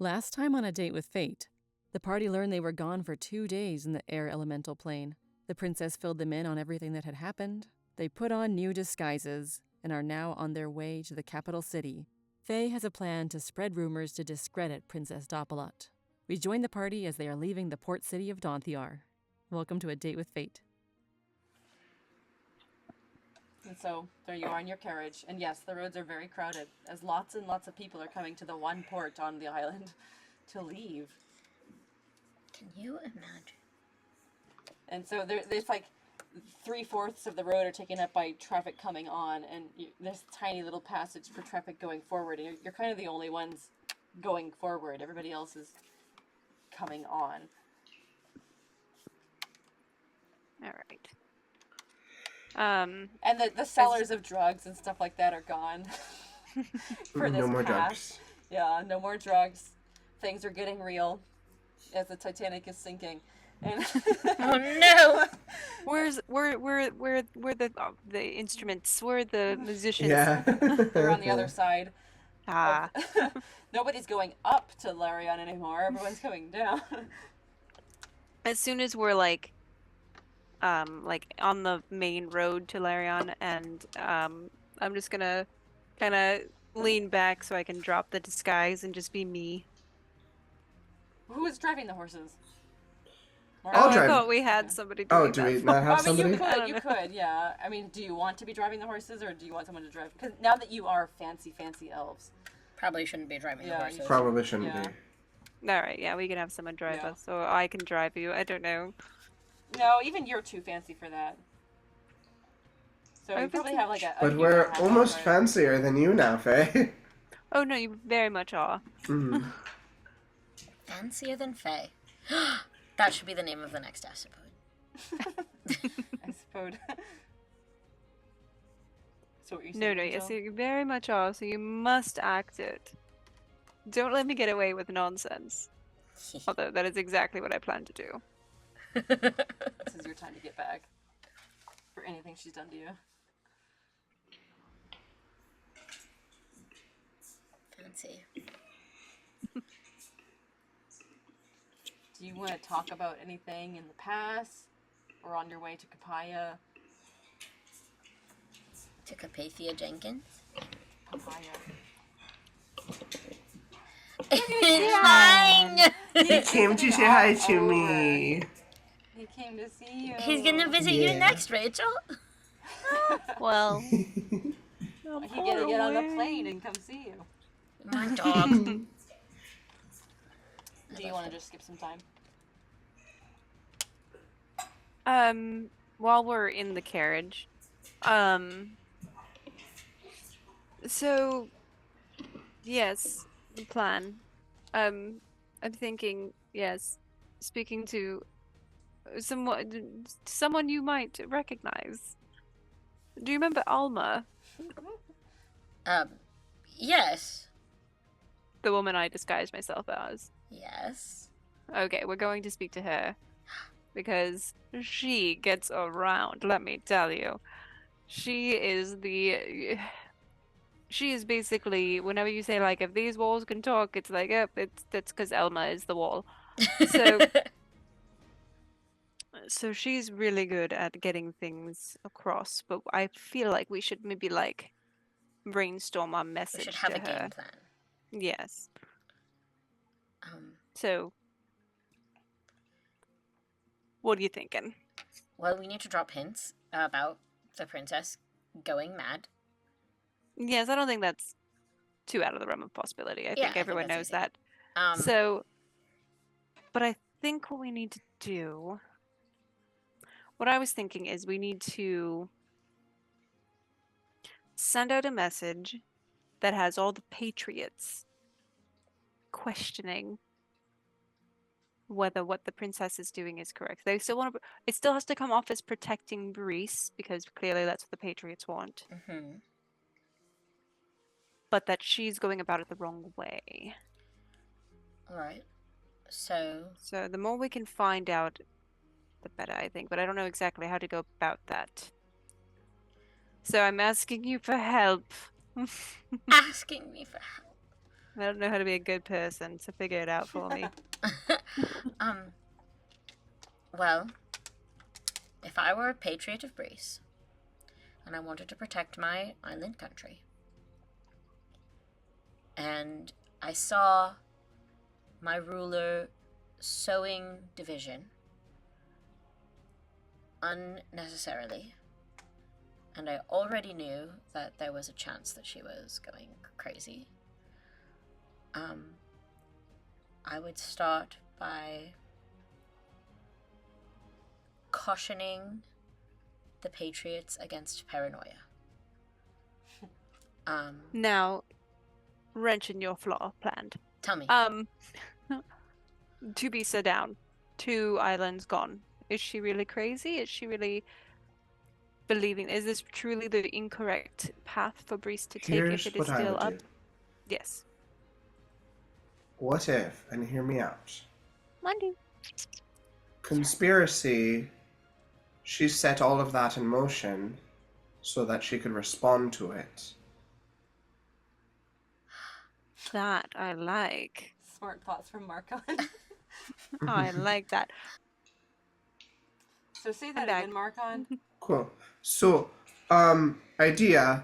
Last time on A Date with Fate, the party learned they were gone for 2 days in the air elemental plane. The princess filled them in on everything that had happened. They put on new disguises and are now on their way to the capital city. Faye has a plan to spread rumors to discredit Princess Dopalot. We join the party as they are leaving the port city of Donthiar. Welcome to A Date with Fate. And so, there you are in your carriage. And yes, the roads are very crowded, as lots and lots of people are coming to the one port on the island to leave. Can you imagine? And so there's like 3/4 of the road are taken up by traffic coming on, and there's a tiny little passage for traffic going forward, and you're kind of the only ones going forward. Everybody else is coming on. All right. And the sellers of drugs and stuff like that are gone for this No more pass. drugs. Yeah, no more drugs. Things are getting real as the Titanic is sinking. And Oh no! Where's the instruments? Where are the musicians? Yeah. they're on the other side. Ah. Nobody's going up to Larion anymore. Everyone's going down. As soon as we're like on the main road to Larion, and I'm just gonna kind of lean back so I can drop the disguise and just be me. Who is driving the horses? I'll I drive. thought we had somebody doing Oh, do we that. not have I mean, somebody? you could, yeah. I mean, do you want to be driving the horses, or do you want someone to drive? Because now that you are fancy elves. Probably shouldn't be driving the Yeah, horses. Probably shouldn't Yeah. be. All right, yeah, we can have someone drive Yeah. us, so I can drive you. I don't know. No, even you're too fancy for that. So I you probably think- have like a But year we're and a half almost drive. fancier than you now, Faye. Oh no, you very much are. Mhm. Fancier than Faye. That should be the name of the next episode. I suppose. So what you're saying? No, yes, Angel? you very much are. So you must act it. Don't let me get away with nonsense. Although that is exactly what I plan to do. This is your time to get back for anything she's done to you. Fancy. Do you want to talk about anything in the past, or on your way to Capaya? To Carpathia Jenkins. Papaya. It's fine! He came to say hi to me. He came to see you. He's gonna visit you Yeah. next, Rachel. Well, He gonna get on a plane and come see you. My dog. Do you want to just skip some time? while we're in the carriage, so, yes, the plan. I'm thinking, yes, speaking to someone you might recognize. Do you remember Alma, Yes. the woman I disguised myself as? Yes. Okay, we're going to speak to her because she gets around, let me tell you. She is basically, whenever you say like, if these walls can talk, it's like, that's because Elma is the wall. So she's really good at getting things across, but I feel like we should maybe like brainstorm our We message should have to a her. game plan. Yes. So, what are you thinking? Well, we need to drop hints about the princess going mad. Yes, I don't think that's too out of the realm of possibility. I think everyone knows that's that. easy. So, but I think what we need to do, what I was thinking is we need to send out a message that has all the patriots questioning whether what the princess is doing is correct. They still want to. It still has to come off as protecting Brees because clearly that's what the patriots want. Mm-hmm. But that she's going about it the wrong way. All right. So the more we can find out, the better, I think. But I don't know exactly how to go about that. So I'm asking you for help. asking me for help. I don't know how to be a good person, so figure it out for me. Well, if I were a patriot of Greece, and I wanted to protect my island country, and I saw my ruler sowing division unnecessarily, and I already knew that there was a chance that she was going crazy, I would start by cautioning the Patriots against paranoia. Now, wrench in your flaw planned. Tell me. To be so down. 2 islands gone. Is she really crazy? Is she really believing? Is this truly the incorrect path for Breeze to take Here's if it is what I still would up? do. Yes. What if, and hear me out, Mind you. conspiracy, she set all of that in motion so that she could respond to it. That I like. Smart thoughts from Marcon. I like that. So say that back. again, Marcon. Cool. So, idea,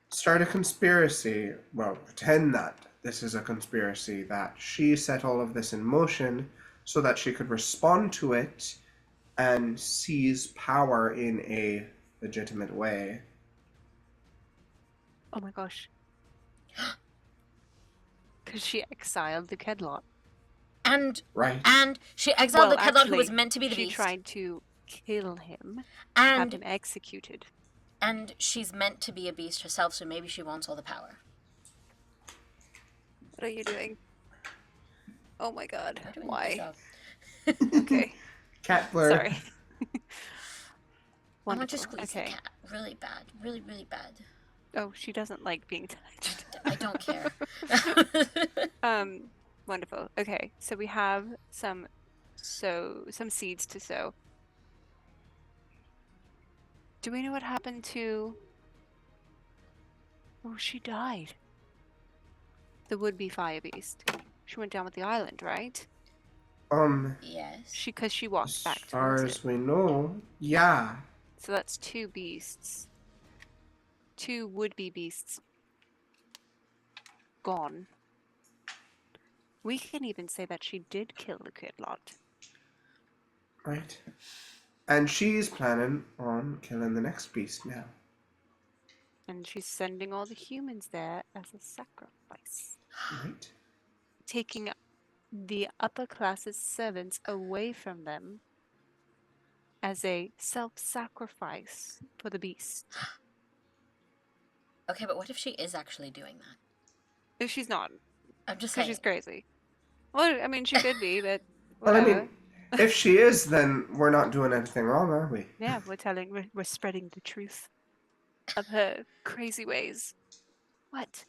start a conspiracy. Well, pretend that this is a conspiracy, that she set all of this in motion so that she could respond to it and seize power in a legitimate way. Oh my gosh. Because she exiled the Kedlot. And Right. and she exiled Well, the Kedlot who was actually, meant to be the she beast. tried to kill him, have and him executed. and she's meant to be a beast herself, so maybe she wants all the power. What are you doing? Oh my god. You're doing a good Why? job. Okay. Cat blur. Sorry. I want to Wonderful. squeeze Okay. the cat really bad, really, really bad. Oh, she doesn't like being touched. I don't care. Wonderful. Okay, so we have some seeds to sow. Do we know what happened to? Oh, she died. The would-be fire beast. She went down with the island, right? Yes. Because she walked As back far towards as it. we know, yeah. So that's 2 beasts. 2 would-be beasts gone. We can even say that she did kill the Kidlot. Right. And she's planning on killing the next beast now. And she's sending all the humans there as a sacrifice. Right. Taking the upper class's servants away from them as a self-sacrifice for the beast. Okay, but what if she is actually doing that? If she's not, I'm just because saying. she's crazy. Well, I mean, she could be, but Well, I whatever. mean, if she is, then we're not doing anything wrong, are we? Yeah, we're spreading the truth of her crazy ways. What?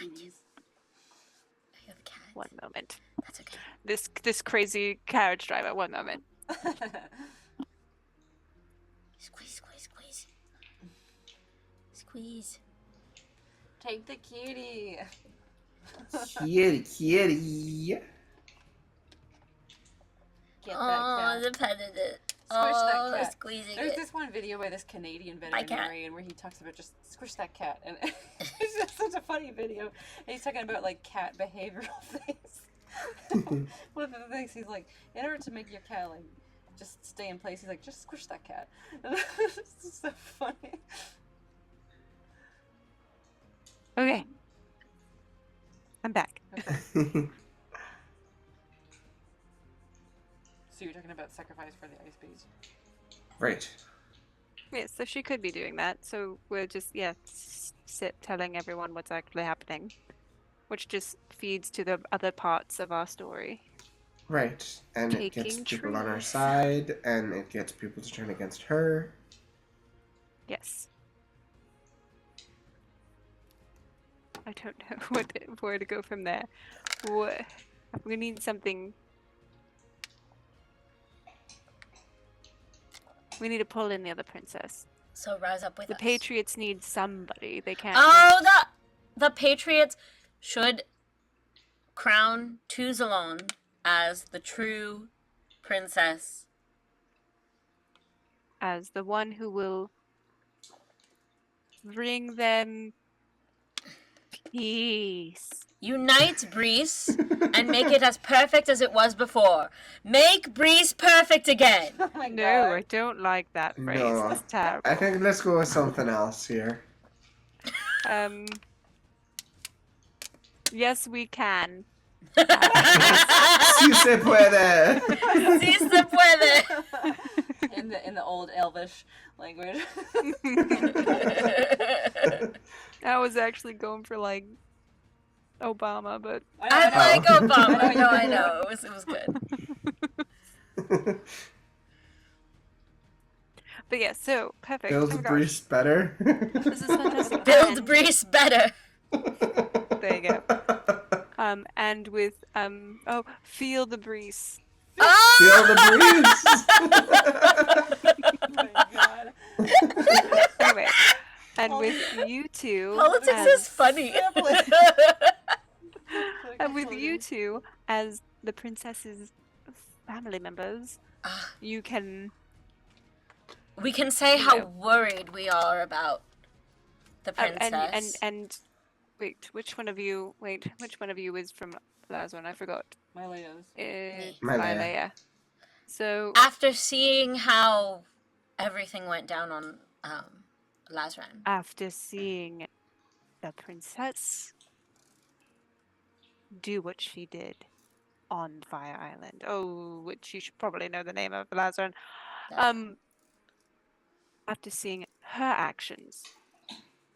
Jeez. I have a cat. One moment. That's okay. This crazy carriage driver. One moment. Squeeze, squeeze, squeeze. Squeeze. Take the kitty. Kitty, kitty. Get Oh, that cat. the pet of it. Squish that Oh, cat. squeezing There's it. this one video by this Canadian My cat. veterinarian where he talks about just squish that cat, and it's just such a funny video. And he's talking about like cat behavioral things. One of the things he's like, in order to make your cat like just stay in place, he's like, just squish that cat. And it's just so funny. Okay. I'm back. So you're talking about sacrifice for the ice beast. Right. Yeah, so she could be doing that. So we're just, sit telling everyone what's actually happening, which just feeds to the other parts of our story. Right. And it gets Taking people on our trees. side, and it gets people to turn against her. Yes. I don't know where to go from there. We need something. We need to pull in the other princess. So rise up with The us. Patriots need somebody. They can't. Oh, the Patriots should crown Tuzalon as the true princess. As the one who will bring them peace. Unite Breeze and make it as perfect as it was before. Make Breeze perfect again. Oh my No, God. I don't like that phrase. No. That's terrible. I think let's go with something else here. Yes, we can. Si se puede. Sí se puede. In the old Elvish language. I was actually going for like Obama, but I like Obama. No, I know. It was good. but yeah, so perfect. Build Oh my gosh, Breeze better. this is fantastic. Build And- Breeze better. There you go. And with feel the breeze. Oh! Feel the breeze. Oh my God. Anyway, and with you two, Politics as, is funny. and with you two as the princess's family members, you can. We can say how Yeah. worried we are about the princess. And wait, which one of you? Wait, which one of you is from last one? I forgot. My Leos. It's Malaya. Malaya. So After seeing how everything went down on Lazran. after seeing the princess do what she did on Fire Island, which you should probably know the name of, Lazarin. After seeing her actions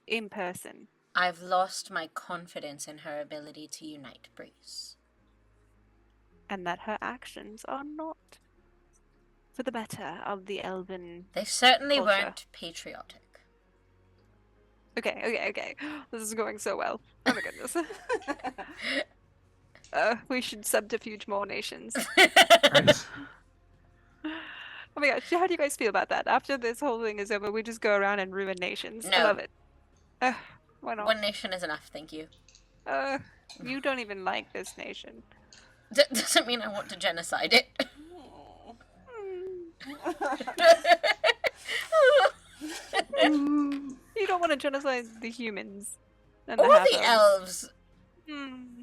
in person, I've lost my confidence in her ability to unite Breeze. and that her actions are not for the better of the elven. They certainly Culture. weren't patriotic. Okay. This is going so well. Oh my goodness. We should subterfuge more nations. Right. Oh my gosh, how do you guys feel about that? After this whole thing is over, we just go around and ruin nations. I No. love it. Why not? One nation is enough, thank you. You don't even like this nation. Doesn't mean I want to genocide it. You don't want to genocide the humans. And Or the half-elves. elves. Hmm.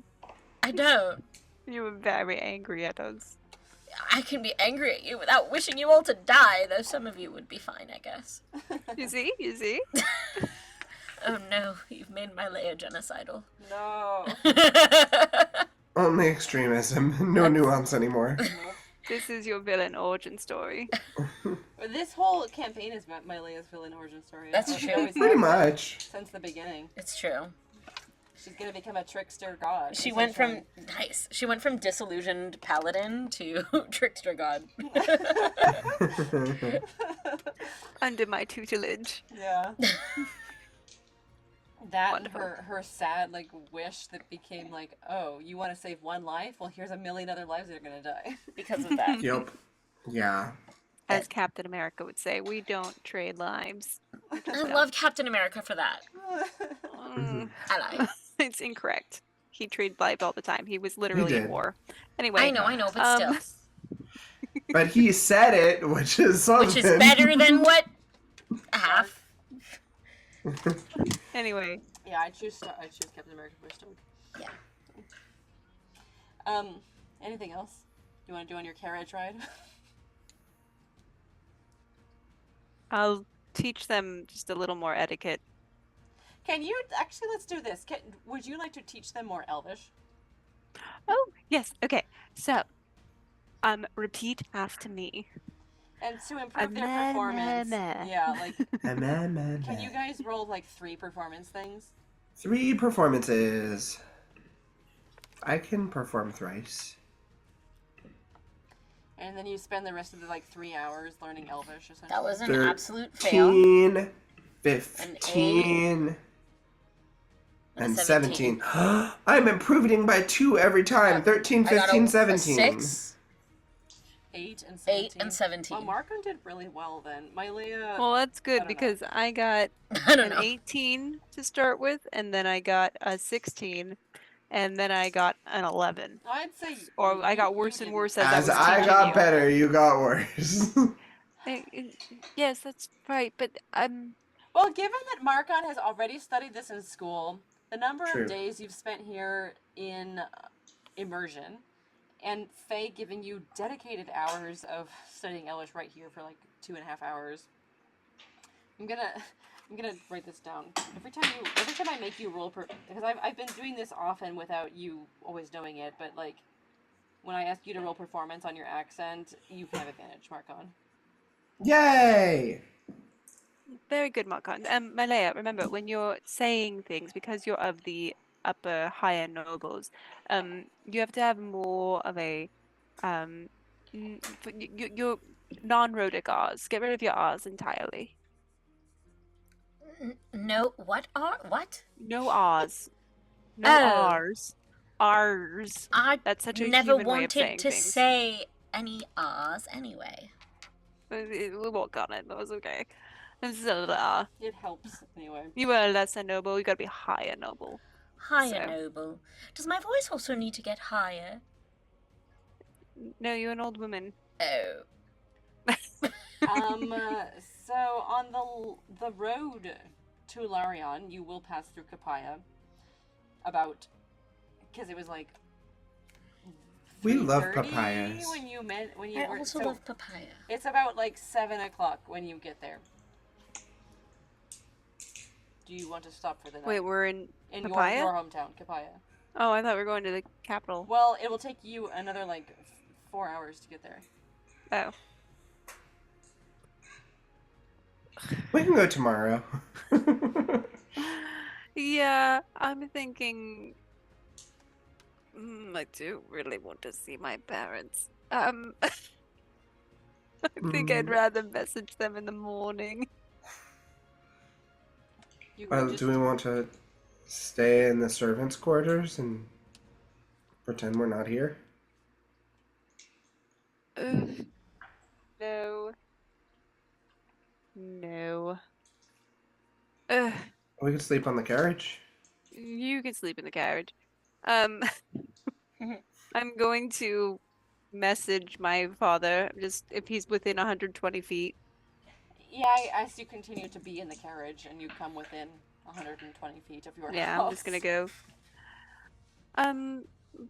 I don't. You were very angry at us. I can be angry at you without wishing you all to die, though some of you would be fine, I guess. You see? Oh no, you've made my Leia genocidal. No. Only extremism. No nuance anymore. This is your villain origin story. This whole campaign is my Leia's villain origin story. That's what she true. always Pretty has much. Since the beginning. It's true. She's gonna become a trickster god. She went from essentially. She went from disillusioned paladin to trickster god. Under my tutelage. Yeah. That and Wonderful. her sad like wish that became like, oh, you want to save one life? Well, here's a million other lives that are gonna die. Because of that. Yep. Yeah. As Captain America would say, we don't trade lives. I love Captain America for that. Mm, I like. it's incorrect. He traded lives all the time. He was literally in did. war. Anyway. I know, but still. But he said it, which is something. Which is better than what? Half. Anyway. Yeah, I choose Captain America first. Yeah. Anything else you want to do on your carriage ride? I'll teach them just a little more etiquette. Can you actually? Let's do this. Would you like to teach them more Elvish? Oh, yes. Okay. So, repeat after me. And to improve their performance. Yeah, like, can you guys roll like 3 performance things? 3 performances. I can perform thrice. And then you spend the rest of the like 3 hours learning Elvish. Essentially. That was an absolute fail. 13, 15, and 17. I'm improving by 2 every time. 13, I got 15, a 17. 6. 8 and 17. 8 and 17. Well, Marcon did really well then. Mylea... Well, that's good don't because I got I don't an know. 18 to start with, and then I got a 16, and then I got an 11. I'd say... Or I got you worse and didn't. worse as I As was I teaching got you. better, you got worse. Yes, that's right, but Well, given that Marcon has already studied this in school, the number True. of days you've spent here in immersion, and Faye giving you dedicated hours of studying Elvish right here for like 2.5 hours. I'm gonna write this down. Every time I make you roll because I've been doing this often without you always knowing it, but like when I ask you to roll performance on your accent, you can have advantage, Marcon. Yay! very good, Marcon. Malaya, remember, when you're saying things, because you're of the upper, higher nobles, you have to have more of a, your non-rhotic R's. Get rid of your R's entirely. No, what are, what? No R's. No Oh. R's. R's. I That's such a never human way of wanted saying to things. say any R's anyway. We'll work on it. That was okay. So, It helps anyway. you were lesser noble. You gotta be higher noble. Higher So- noble. Does my voice also need to get higher? No, you're an old woman. Oh. So on the road to Larion, you will pass through Capaya. Because it was like. We love 3:30 papayas. When you I were. also So love papaya. it's about like 7 o'clock when you get there. Do you want to stop for the night? Wait, we're in in Papaya? your hometown, Capaya. Oh, I thought we were going to the capital. Well, it will take you another like 4 hours to get there. Oh. We can go tomorrow. Yeah, I'm thinking. I do really want to see my parents. I think I'd rather message them in the morning. You Well, would just do we want to stay in the servants' quarters and pretend we're not here? No. No. We can sleep on the carriage. You can sleep in the carriage. I'm going to message my father, just if he's within 120 feet. Yeah, as you continue to be in the carriage and you come within 120 feet of your Yeah, house. I'm just gonna go.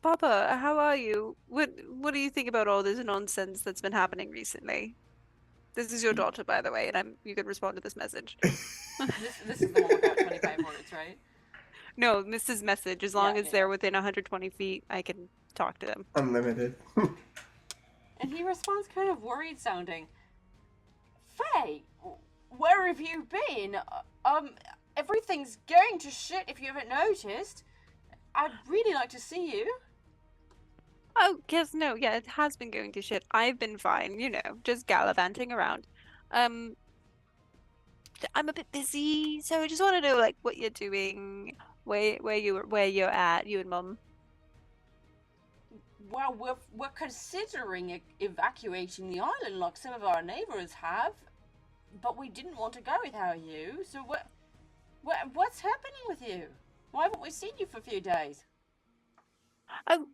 Papa, how are you? What do you think about all this nonsense that's been happening recently? This is your daughter, by the way, and you can respond to this message. This is the one without 25 words, right? No, Mrs. Message. As long as yeah. they're within 120 feet, I can talk to them. Unlimited. And he responds kind of worried sounding. Faye, where have you been? Everything's going to shit if you haven't noticed. I'd really like to see you. Oh, yes, no, yeah, it has been going to shit. I've been fine, just gallivanting around. I'm a bit busy, so I just want to know, like, what you're doing, where you're at, you and Mum. Well, we're considering evacuating the island like some of our neighbors have, but we didn't want to go without you. So what's happening with you? Why haven't we seen you for a few days? Oh,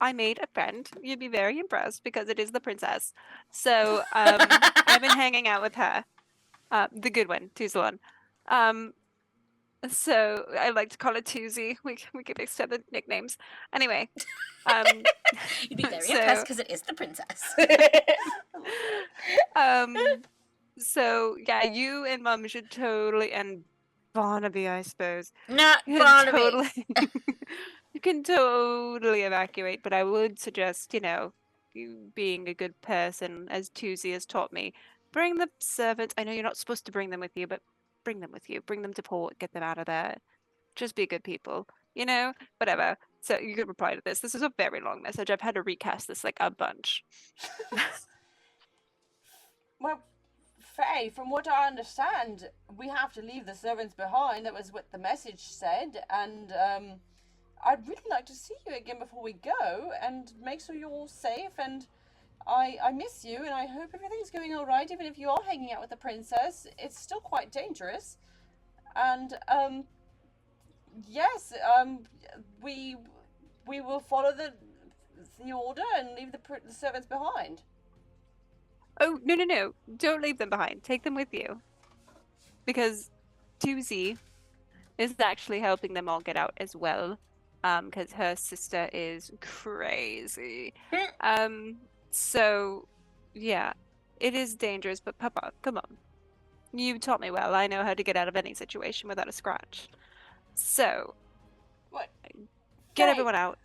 I made a friend. You'd be very impressed because it is the princess. So, I've been hanging out with her. The good one, Tuzalon. So I like to call her Tuzi. We can extend the nicknames. Anyway, You'd be very so- impressed because it is the princess. So yeah, you and Mum should totally, and Barnaby, I suppose. Not You Barnaby. can totally, you can totally evacuate, but I would suggest, you being a good person, as Tuzi has taught me, bring the servants. I know you're not supposed to bring them with you, but bring them with you. Bring them to port. Get them out of there. Just be good people. Whatever. So you could reply to this. This is a very long message. I've had to recast this like a bunch. Well, Faye, from what I understand, we have to leave the servants behind. That was what the message said, and I'd really like to see you again before we go, and make sure you're all safe. And I miss you, and I hope everything's going all right. Even if you are hanging out with the princess, it's still quite dangerous. And yes, we will follow the order and leave the servants behind. Oh, no. Don't leave them behind. Take them with you. Because Tuesday is actually helping them all get out as well. Because her sister is crazy. So, yeah, it is dangerous, but Papa, come on. You taught me well. I know how to get out of any situation without a scratch. So, What? get Faye, everyone out.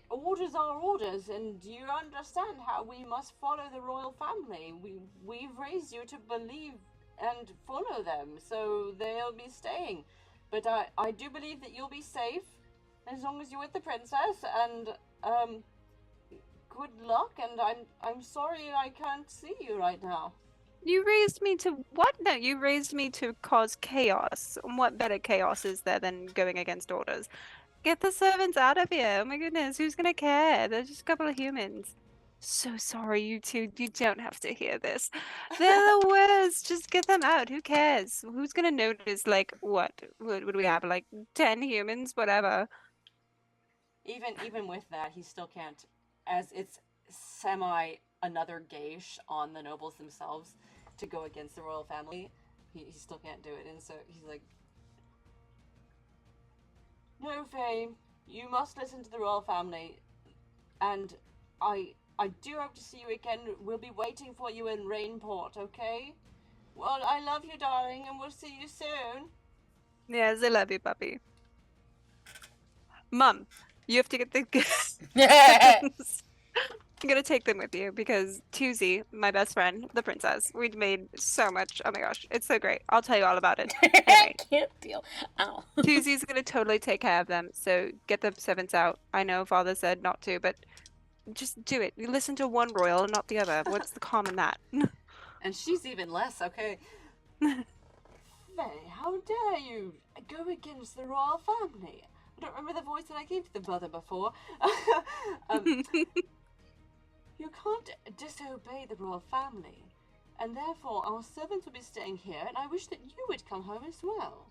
Orders are orders, and you understand how we must follow the royal family. We've raised you to believe and follow them, so they'll be staying. But I do believe that you'll be safe as long as you're with the princess. And good luck. And I'm sorry I can't see you right now. You raised me to what? No, you raised me to cause chaos. And what better chaos is there than going against orders? Get the servants out of here. Oh my goodness, who's gonna care? They're just a couple of humans. So sorry, you two. You don't have to hear this. They're the worst. Just get them out. Who cares? Who's gonna notice? Like, what? What would we have? Like 10 humans? Whatever. Even with that, he still can't, as it's semi another gauche on the nobles themselves to go against the royal family. He still can't do it, and so he's like, "No, Faye, you must listen to the royal family, and I do hope to see you again. We'll be waiting for you in Rainport, okay? Well, I love you, darling, and we'll see you soon." Yes, I love you, puppy. Mom, you have to get the I'm gonna take them with you because Tuesday, my best friend, the princess, we'd made so much. Oh my gosh, it's so great. I'll tell you all about it. Anyway, Can't deal. Ow. Tuesday's gonna totally take care of them. So get the servants out. I know Father said not to, but just do it. You listen to one royal and not the other. What's the harm in that? And she's even less, okay? Faye, how dare you go against the royal family? I don't remember the voice that I gave to the mother before. You can't disobey the royal family, and therefore our servants will be staying here, and I wish that you would come home as well.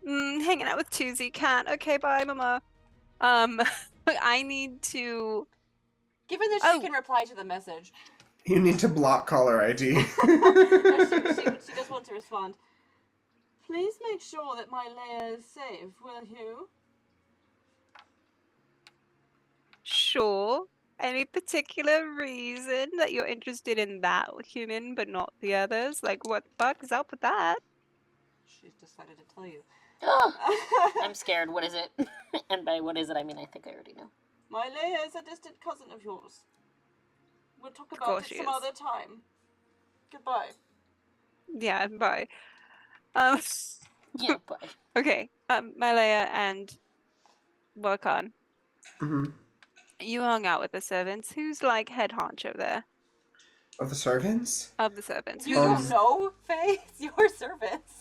Hanging out with Tuesday can't. Okay, bye, Mama. I need to. Given that she can reply to the message. You need to block caller ID. No, she does want to respond. Please make sure that my Leia is safe, will you? Sure. Any particular reason that you're interested in that human but not the others? Like, what the fuck is up with that? She's decided to tell you. I'm scared. What is it? And by what is it, I mean I think I already know. My Leia is a distant cousin of yours. We'll talk about it some other time. Goodbye. Yeah, bye. Yeah, bye. Okay, Malaya and Warcon. Mm-hmm. You hung out with the servants. Who's like head honcho there? Of the servants? Of the servants. You don't know, Faye? It's your servants.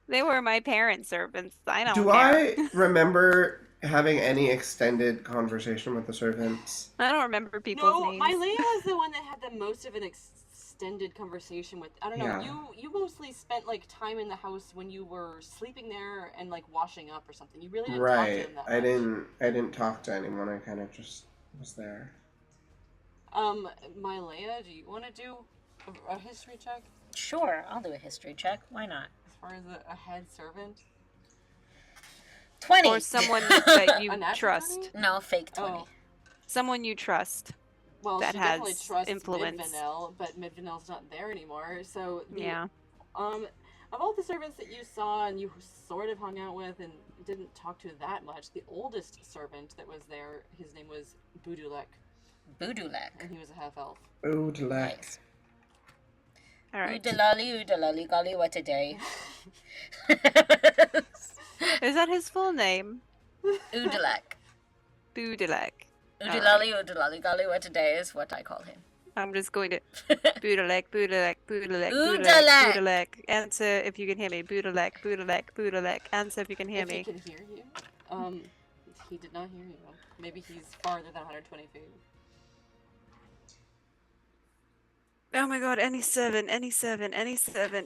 They were my parents' servants. I don't Do care. I remember having any extended conversation with the servants? I don't remember people's names. No, Mylea is the one that had the most of an extended conversation with. I don't know. Yeah. You mostly spent like time in the house when you were sleeping there and like washing up or something. You really didn't talk to them that much. I didn't talk to anyone. I kind of just was there. Mylea, do you want to do a history check? Sure, I'll do a history check. Why not? As far as a head servant? 20! Or someone that you A natural trust. 20? No, fake 20. Oh. Someone you trust. Well, that she has definitely trusts influence. Midvanel, but Midvanel's not there anymore. So Yeah. of all the servants that you saw and you sort of hung out with and didn't talk to that much, the oldest servant that was there, his name was Budulek, Budulek. and he was a half elf. Oodalek. Nice. All right. Oodalali, golly, what a day. Is that his full name? Oodalek. Budalek. Oodalali, golly, what a day is what I call him. I'm just going to Budalek, Budalek, Budalek, Budalek, Oodalek. Budalek. Answer if you can hear me. Budalek, Budalek, Budalek. Answer if you can hear If me. he can hear you, he did not hear you. Maybe he's farther than 120 feet. Oh my god, any seven. Hello. Whoops, where did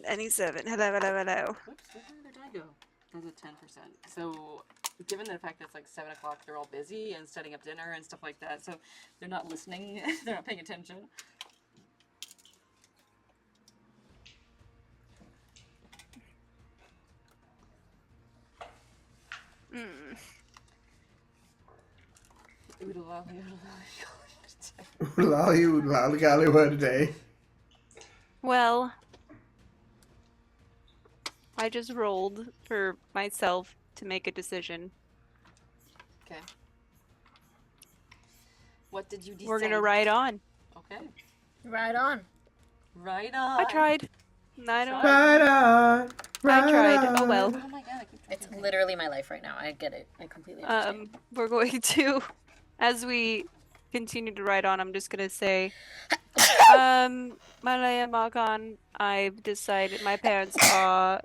their die go? That's a 10%. So, given the fact that it's like 7 o'clock, they're all busy and setting up dinner and stuff like that, so they're not listening, they're not paying attention. Oodle word a day. Well, I just rolled for myself to make a decision. Okay. What did you decide? We're gonna ride on. Okay. Right on. Right on. I tried. I don't. Right on. I tried. Right Oh well. Oh my god, I keep It's talking. literally my life right now. I get it. I completely understand. We're going to, as we continue to ride on, I'm just gonna say, Malaya Marcon, I've decided my parents are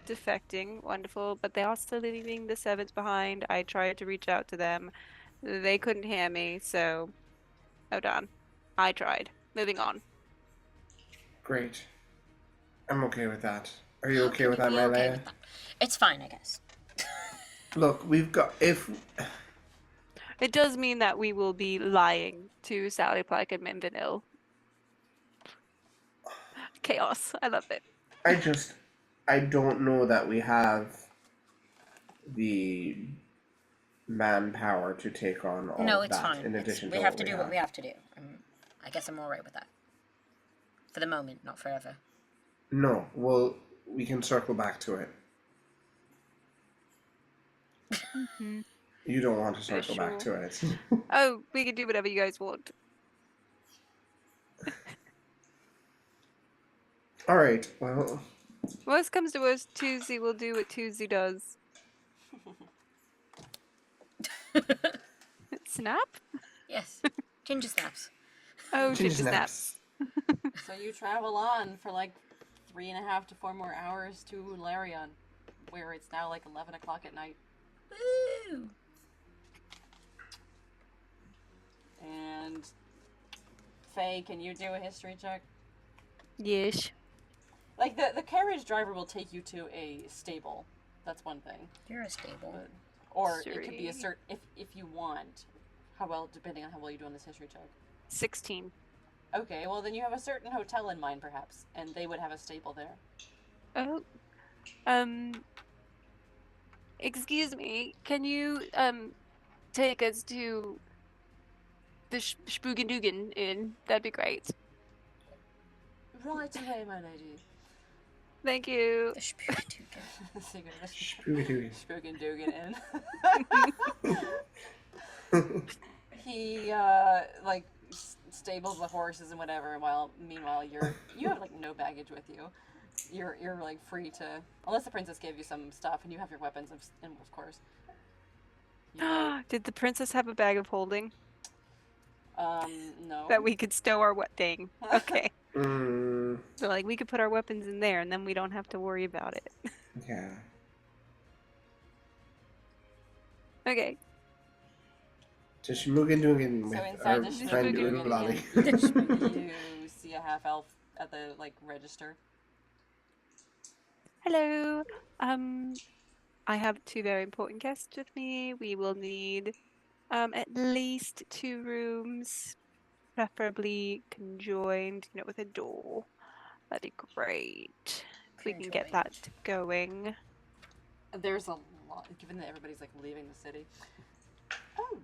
defecting, wonderful, but they are still leaving the servants behind. I tried to reach out to them. They couldn't hear me, so hold on. I tried. Moving on. Great. I'm okay with that. Are you okay with that, Be okay Malaya? with that. It's fine, I guess. Look, we've got It does mean that we will be lying to Sally Pike and Minvanil. Chaos. I love it. I don't know that we have the manpower to take on all No, of it's that fine. in addition We to have to do what we have to do. I guess I'm alright with that. For the moment, not forever. No, well, we can circle back to it. You don't want to circle back to it. Oh, we can do whatever you guys want. Alright, well, Worst comes to worst, Tuesday will do what Tuesday does. Snap? Yes. Ginger snaps. Oh, ginger ginger snaps. So you travel on for like 3.5 to 4 more hours to Larion, where it's now like 11 o'clock at night. Woo! And Faye, can you do a history check? Yes. Like the carriage driver will take you to a stable. That's one thing. You're a stable. But, or it could be a Sorry. if you want. How well, depending on how well you do on this history check. 16. Okay, well then you have a certain hotel in mind, perhaps, and they would have a stable there. Oh. Excuse me, can you, take us to the Spoogendugen Inn? That'd be great. Right away, my lady. Thank you. The Spooky Spooky-doogy. Spoogendugen Inn. He like stables the horses and whatever. While meanwhile you have like no baggage with you. You're like free to, unless the princess gave you some stuff and you have your weapons and of course. Did the princess have a bag of holding No. that we could stow our thing? Okay. Mm, So like we could put our weapons in there and then we don't have to worry about it. yeah. Okay. So Schmoogen-doogen So with inside our the friend Schmoogen Oodle-Lolly. you see a half elf at the like register. Hello. I have 2 very important guests with me. We will need at least 2 rooms, preferably conjoined, with a door. That'd be great. If we can get that going. There's a lot, given that everybody's like leaving the city. Oh,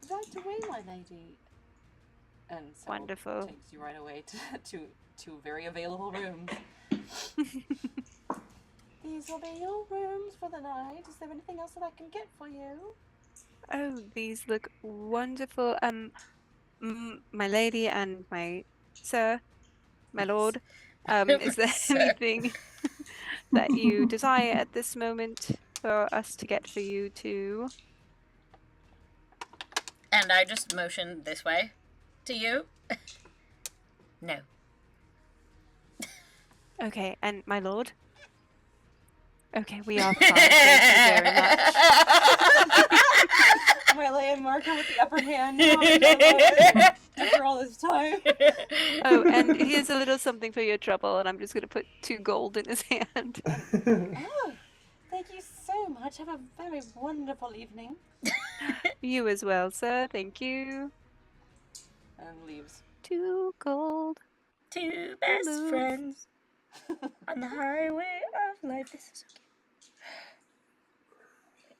right away, my lady. And so Wonderful. takes you right away to very available rooms. These will be your rooms for the night. Is there anything else that I can get for you? Oh, these look wonderful. My lady and my sir, my lord, is there anything that you desire at this moment for us to get for you too? And I just motioned this way to you. No. Okay, and my lord? Okay, we are fine. Thank you very much. Miley and Marco with the upper hand. Different for all this time. Oh, and here's a little something for your trouble, and I'm just gonna put 2 gold in his hand. Oh, thank you so much. Have a very wonderful evening. You as well, sir. Thank you. And leaves. 2 gold. Two best Move. friends on the highway of life. This is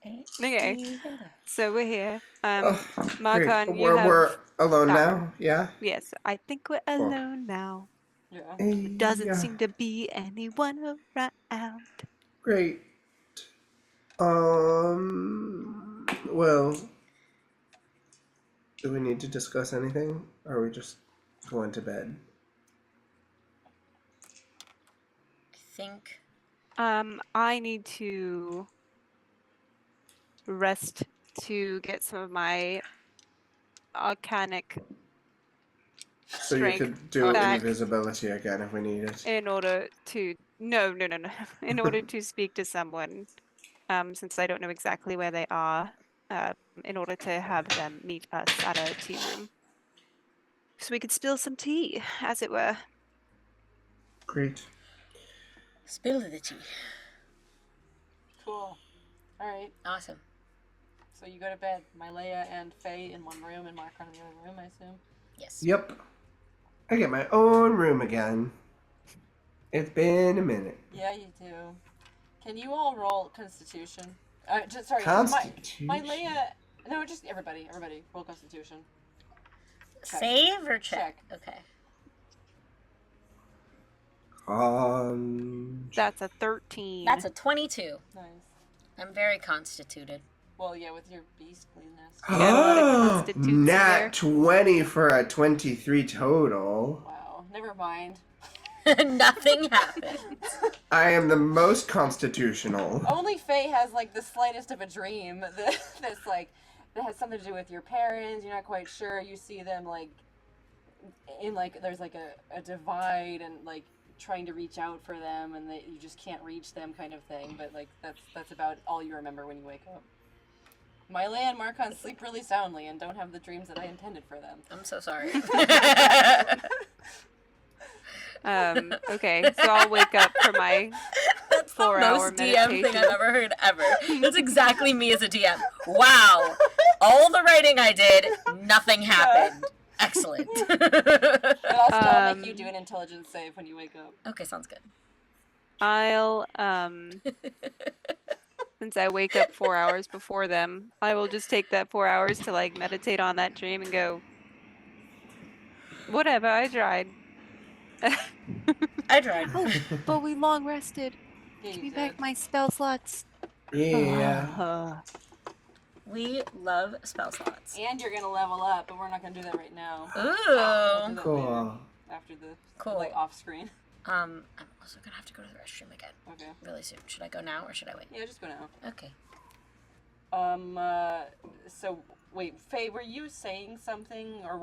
okay. Okay, so we're here. Oh, great. Marcon, you We're have... alone Ah, now. Yeah. yes, I think we're Cool. alone now. Yeah. There doesn't Yeah. seem to be anyone around. Great. Well, do we need to discuss anything? Or are we just going to bed? I think I need to rest to get some of my arcanic So you strength could do back invisibility again if we need it. in order to... No. In order to speak to someone, since I don't know exactly where they are, in order to have them meet us at a tea room. So we could spill some tea, as it were. Great. spill the tea. Cool. All right. Awesome. So you go to bed. Mylea and Faye in one room and Marcon in the other room, I assume. Yes. Yep. I get my own room again. It's been a minute. Yeah, you do. Can you all roll Constitution? Sorry, Constitution? Mylea. No, just everybody. Everybody, roll Constitution. Check. Save or check? Check. Okay. That's a 13. That's a 22. Nice. I'm very constituted. Well, yeah, with your beastliness. You got a lot of constitutes in there. Nat 20 for a 23 total. Wow. Never mind. Nothing happened. I am the most constitutional. Only Faye has like the slightest of a dream that's like that has something to do with your parents. You're not quite sure. You see them like in like there's like a divide and like trying to reach out for them and you just can't reach them kind of thing. But like that's about all you remember when you wake up. Mylea and Marcon sleep really soundly and don't have the dreams that I intended for them. I'm so sorry. Okay, so I'll wake up for my That's the 4-hour most DM thing meditation. I've ever heard ever. That's exactly me as a DM. Wow. All the writing I did, nothing happened. Excellent. But I'll still make you do an intelligence save when you wake up. Okay, sounds good. I'll, since I wake up 4 hours before them, I will just take that 4 hours to, like, meditate on that dream and go, whatever, I tried. I tried. Oh, but we long rested. Yeah, Give you me did. back my spell slots. Yeah. We love spell slots. And you're gonna level up, but we're not gonna do that right now. Ooh. We'll do that later, Cool. after the Cool. like off screen. I'm also gonna have to go to the restroom again Okay. really soon. Should I go now or should I wait? Yeah, just go now. Okay. So wait, Faye, were you saying something, or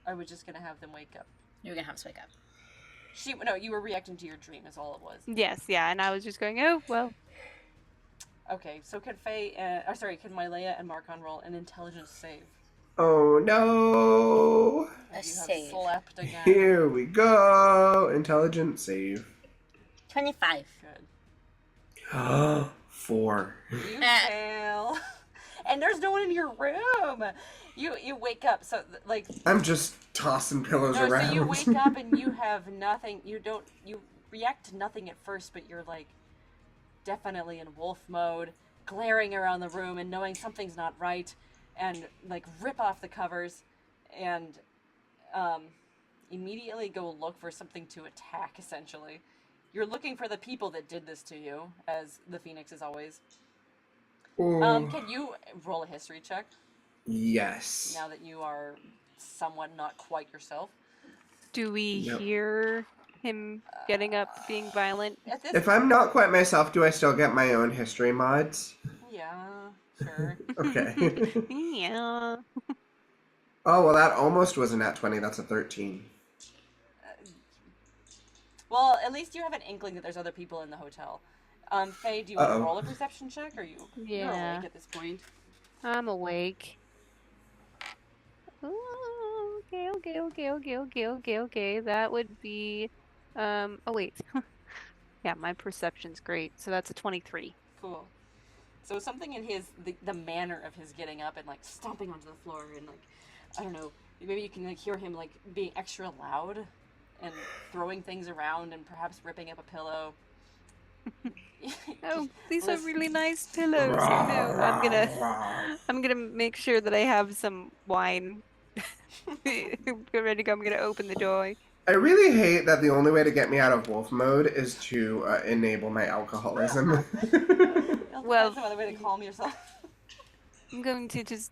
are we just gonna have them wake up? You're gonna have us wake up. No, you were reacting to your dream, is all it was. Yes, yeah, and I was just going, oh, well. Okay, so can can Mylea and Marcon roll an intelligence save? Oh no. A You have save. slept again. Here we go. Intelligence save. 25. Good. 4. You fail. And there's no one in your room. You wake up, so like I'm just tossing pillows no, around. so you wake up and you have nothing. You react to nothing at first, but you're like definitely in wolf mode, glaring around the room and knowing something's not right, and like rip off the covers and immediately go look for something to attack. Essentially, you're looking for the people that did this to you, as the Phoenix is always. Ooh. Can you roll a history check Yes. now that you are somewhat not quite yourself? Do we Yep. hear him getting up, being violent? At this If I'm not quite myself, do I still get my own history mods? Yeah, sure. Okay. Yeah. Oh, well, that almost was a nat 20. That's a 13. Well, at least you have an inkling that there's other people in the hotel. Faye, do you want to Uh-oh. roll a perception check, or you're Yeah. awake at this point? I'm awake. Ooh, Okay. That would be, oh wait. Yeah, my perception's great. So that's a 23. Cool. So something in the manner of his getting up and like stomping onto the floor and like, I don't know, maybe you can like hear him like being extra loud and throwing things around and perhaps ripping up a pillow. Oh, these are Listen. really nice pillows. Oh no, I'm gonna make sure that I have some wine. Get ready to go. I'm gonna open the door. I really hate that the only way to get me out of wolf mode is to enable my alcoholism. Well, That's another way to calm yourself. I'm going to just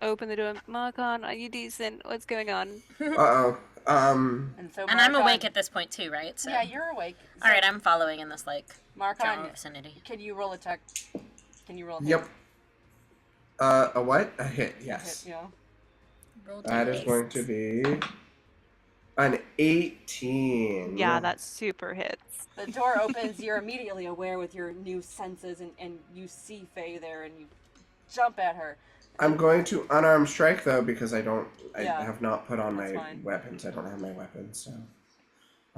open the door. Marcon, are you decent? What's going on? Uh-oh. And so And I'm Marcon- awake at this point too, right? So. Yeah, you're awake. So, All right, I'm following in this like general Marcon, vicinity. can you roll a check? Can you roll a hit? Yep. A what? A hit, yes. Yeah. Roll That is dice. going to be an 18. Yeah, that super hits. The door opens, you're immediately aware with your new senses, and you see Faye there, and you jump at her. I'm going to unarmed strike though because I Yeah, have not put on that's my fine. weapons. I don't have my weapons, so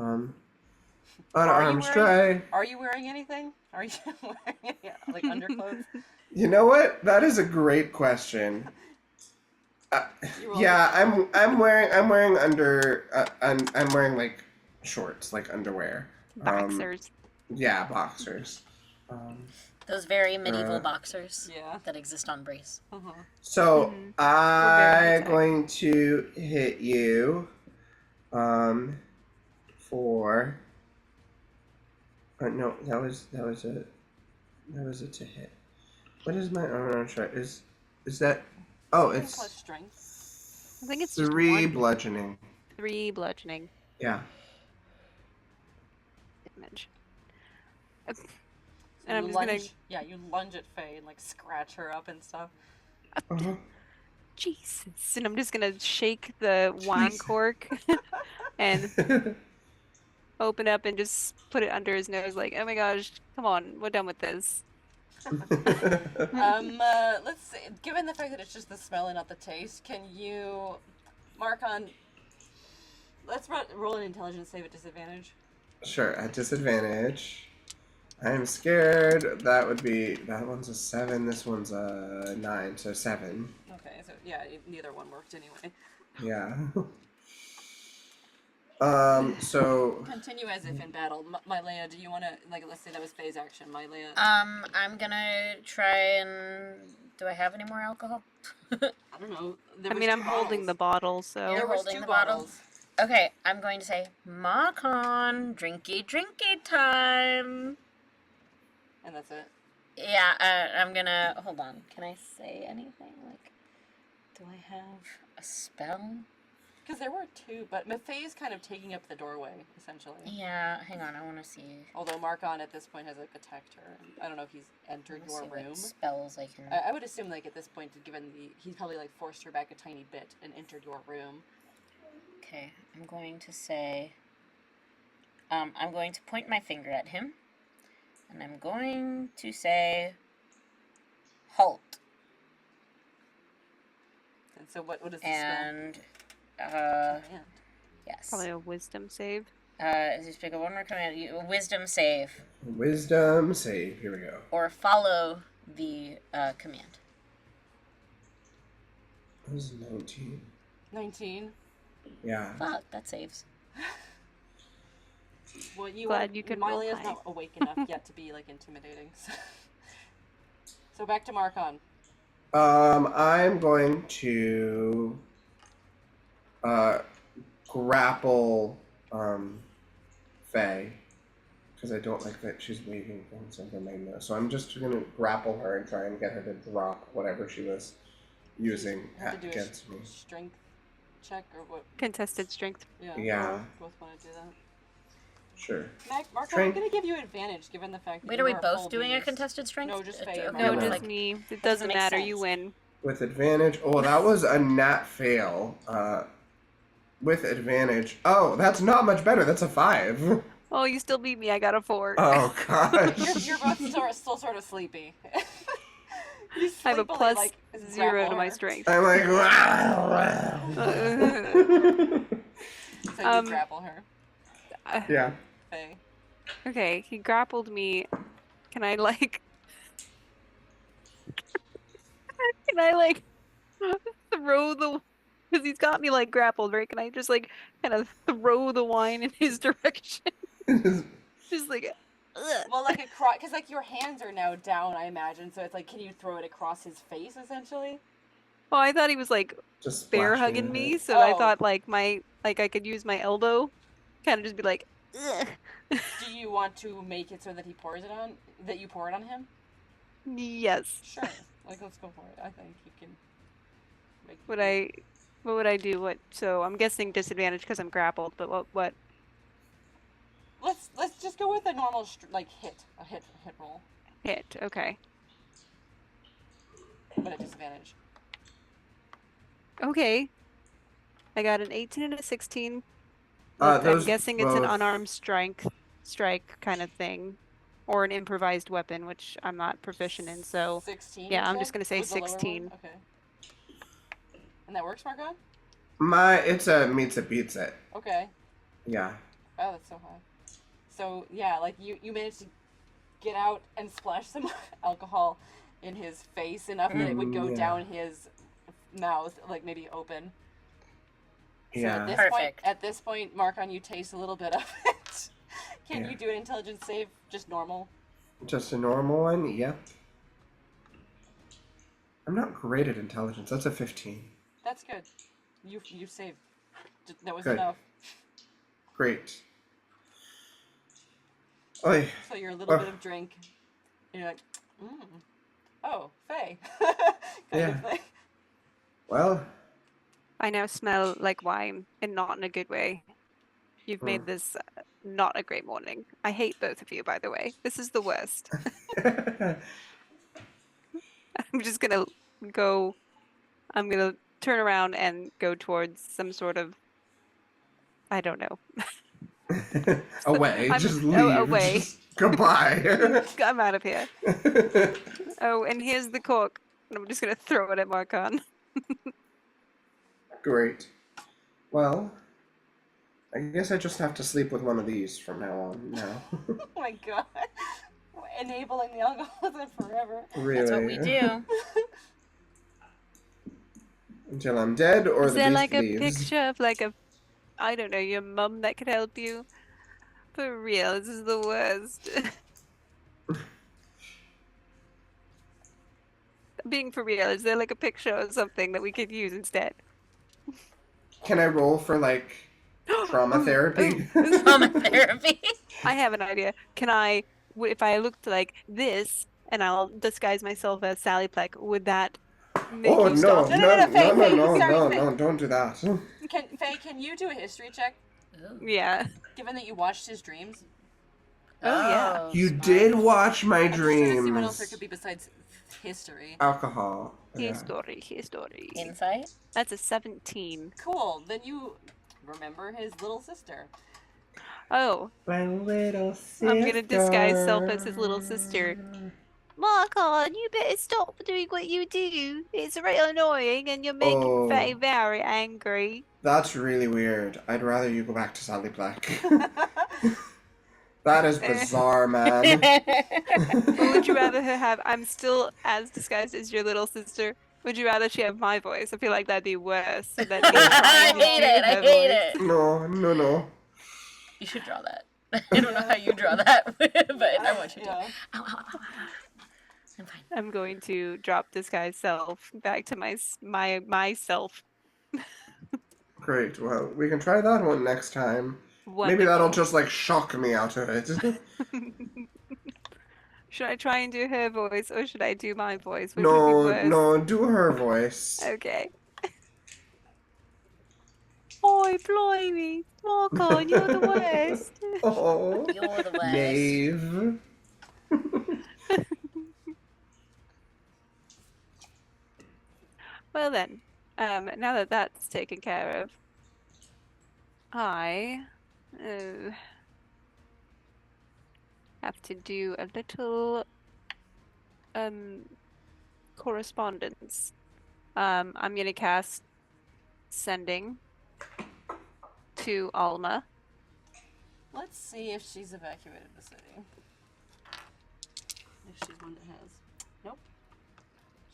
Are you unarmed strike. Are you wearing anything? Are you wearing like underclothes? You know what? That is a great question. You roll Yeah, I'm wearing I'm wearing like shorts, like underwear. Boxers. Yeah, boxers. Those very medieval boxers Yeah. that exist on Brace. Uh-huh. So Mhm. I'm We're very going to hit you, for. No, that was a to hit. What is my unarmed strike? Is that? Oh, Plus it's strength. I think it's just 3 one. bludgeoning. 3 bludgeoning Yeah. damage. And I'm You just gonna. lunge. Yeah, you lunge at Faye and like scratch her up and stuff. Uh-huh. Jesus. And I'm just gonna shake the wine Jesus. cork and open up and just put it under his nose like, oh my gosh, come on, we're done with this. Let's see. Given the fact that it's just the smell and not the taste, can you, Marcon? Let's roll an intelligence save at disadvantage. Sure, at disadvantage. I am scared. That one's a 7, this one's a 9, so 7. Okay, so yeah, neither one worked anyway. Yeah. So Continue as if in battle. Mylea, do you want to, like, let's say that was Faye's action. Mylea. I'm gonna try and. Do I have any more alcohol? I don't know. I mean, I'm holding the bottle, so. You're There was holding two the bottle? bottles. Okay, I'm going to say, Marcon, drinky time. And that's it. Yeah, I'm gonna. Hold on. Can I say anything? Like, do I have a spell? Because there were two, but Faye's kind of taking up the doorway, essentially. Yeah, hang on, I want to see. Although Marcon at this point has like attacked her. I don't know if he's entered I your wanna see room. what spells I can. I would assume like at this point, given he's probably like forced her back a tiny bit and entered your room. Okay, I'm going to say. I'm going to point my finger at him, and I'm going to say, halt. And so what is the spell? And Command. yes. Probably a wisdom save. As you speak of one more command, wisdom save, wisdom save. Here we go. or follow the command. That was 19. 19. Yeah. Fuck, that saves. Well, Glad you could roll Mylea's high. not awake enough yet to be like intimidating. So back to Marcon. I'm going to grapple Faye because I don't like that she's waving things over my nose. So I'm just going to grapple her and try and get her to drop whatever she was using You have to do against a me. strength check or what? Contested strength. Yeah. Both want to do that. Sure. Marcon, I'm Strength. going to give you advantage given the fact that Wait, you are we are both full doing a beast. contested strength? No, just Faye and Okay, No, Yeah. just like, me. It doesn't doesn't make matter. sense. You win. With advantage. Oh, that was a nat fail. With advantage. Oh, that's not much better. That's a 5. Oh, you still beat me. I got a 4. Oh gosh. You're both still sort of sleepy. You I have a sleepily, plus like, 0 grapple to my her. strength. I'm like, So you grapple her, yeah. Faye. Okay, he grappled me. Can I like can I like throw the because he's got me like grappled, right? Can I just like kind of throw the wine in his direction? Just like ugh. Well, like across, because like your hands are now down, I imagine. So it's like, can you throw it across his face, essentially? Oh, I thought he was like Just bear splashing hugging in me, it. so I Oh. thought like I could use my elbow, kind of just be like ugh. Do you want to make it so that you pour it on him? Yes. Sure. Like, let's go for it. I think you can make. What would I do? So I'm guessing disadvantage because I'm grappled, but what Let's just go with a normal hit roll, hit? Okay. but at disadvantage. Okay. I got an 18 and a 16, but I'm Those guessing it's an both. unarmed strike kind of thing, or an improvised weapon, which I'm not proficient in. So 16. yeah, You I'm said just gonna say was the lower one. 16. Okay. And that works, Marcon? It's a meets it beats it. Okay. Yeah. Oh, that's so high. So yeah, like you managed to get out and splash some alcohol in his face enough that it would go Yeah. down his mouth, like maybe open. So Yeah. at this point, Marcon, you taste a little bit of it. Can Yeah. you do an intelligence save? Just normal. Just a normal one? Yep. I'm not great at intelligence. That's a 15. That's good. You saved. That was Good. enough. Great. Oy. So you're a little bit of drink, and you're like, oh, Faye. kind of thing. Well, I now smell like wine, and not in a good way. You've made this not a great morning. I hate both of you, by the way. This is the worst. I'm just gonna go. I'm gonna turn around and go towards some sort of. I don't know. away. I'm Just leave. away. Just goodbye. I'm out of here. Oh, and here's the cork. And I'm just gonna throw it at Marcon. Great. Well, I guess I just have to sleep with one of these from now on. Now. Oh my god. Enabling the alcoholism forever. Really. That's what we do. Until I'm dead or Is the there beast like a leaves. picture of like I don't know, your mum that could help you? For real, this is the worst. Being for real, is there like a picture or something that we could use instead? Can I roll for like trauma therapy? Trauma therapy. I have an idea. If I looked like this and I'll disguise myself as Sally Pleck, would that make Oh you no, stop? no, Faye, no, Faye, no, sorry, no, Faye. no, don't do that. Faye, can you do a history check, Yeah. given that you watched his dreams? Oh, yeah. You smart. did watch my I'm just trying to see what dreams. else there could be besides history. Alcohol. Yeah. History. Insight? That's a 17. Cool. Then you remember his little sister. Oh, My little sister. I'm gonna disguise self as his little sister. Marcon, you better stop doing what you do. It's very annoying and you're making Faye very angry. That's really weird. I'd rather you go back to Sally Black. That is bizarre, man. Or would you rather her have, I'm still as disguised as your little sister. Would you rather she have my voice? I feel like that'd be worse than me I trying to hate do it. I her hate voice. it. No. You should draw that. I don't know how you draw that, but I want you to. Yeah. Ow, ow, ow, ow. I'm fine. I'm going to drop disguise self back to myself. Great. Well, we can try that one next time. Maybe Wonderful. that'll just like shock me out of it. Should I try and do her voice or should I do my voice? Which would be worse? No, do her voice. Okay. Oi, blimey. Marcon, you're the worst. Oh, You're the worst. Knave. Well then, now that that's taken care of, I have to do a little correspondence. I'm gonna cast sending to Alma. Let's see if she's evacuated the city. If she's one that has. Nope.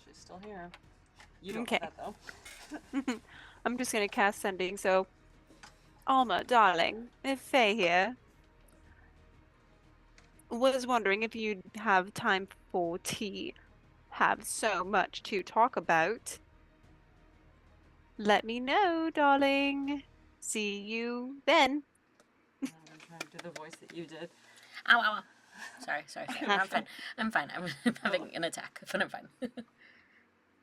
She's still here. You don't Okay. know that, though. I'm just gonna cast sending. So, Alma, darling, if Faye here was wondering if you'd have time for tea. Have so much to talk about. Let me know, darling. See you then. I'm trying to do the voice that you did. Ow, ow, ow. Sorry. I'm fine. I'm fine. I'm having an attack, but I'm fine.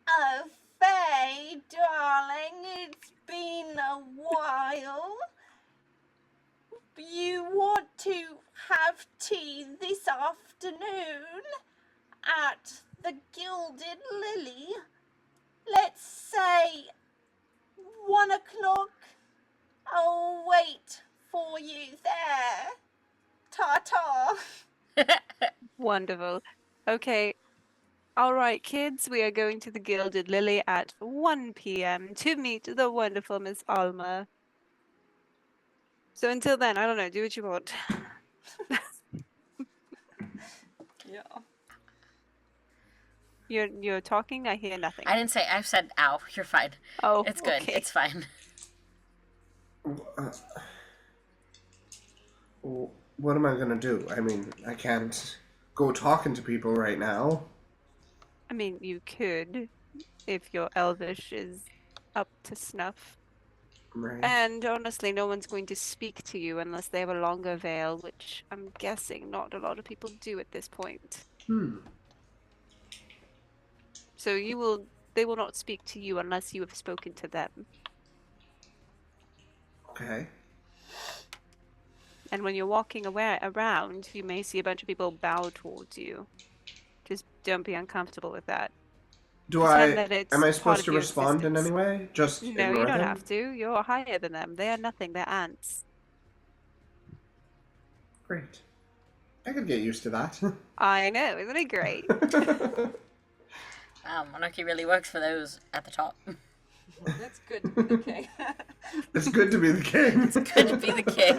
Oh, Faye, darling, it's been a while. You want to have tea this afternoon at the Gilded Lily? Let's say 1 o'clock. I'll wait for you there. Ta-ta. Wonderful. Okay. All right, kids, we are going to the Gilded Lily at 1 p.m. to meet the wonderful Miss Alma. So until then, I don't know, do what you want. Yeah. You're talking, I hear nothing. I didn't say. I've said ow. You're fine. Oh, It's good. okay. It's fine. What am I gonna do? I mean, I can't go talking to people right now. I mean, you could, if your Elvish is up to snuff. Right. And honestly, no one's going to speak to you unless they have a longer veil, which I'm guessing not a lot of people do at this point. So they will not speak to you unless you have spoken to them. Okay. And when you're walking around, you may see a bunch of people bow towards you. Just don't be uncomfortable with that. Am I supposed to respond in any way? Just No, ignore you don't them? have to. You're higher than them. They are nothing. They're ants. Great. I could get used to that. I know. Isn't it great? Wow, monarchy really works for those at the top. That's good to be the king. It's good to be the king. It's good to be the king.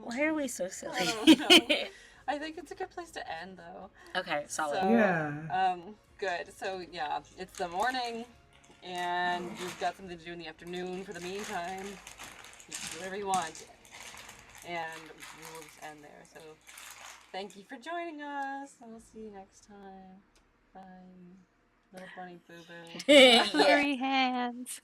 Why are we so silly? I don't know. I think it's a good place to end, though. Okay, solid. So, Yeah. Good. So, yeah, it's the morning, and you've got something to do in the afternoon for the meantime. You can do whatever you want. And we'll just end there. So, thank you for joining us, and we'll see you next time. Bye. Little bunny boo-boo. Yeah. Furry hands.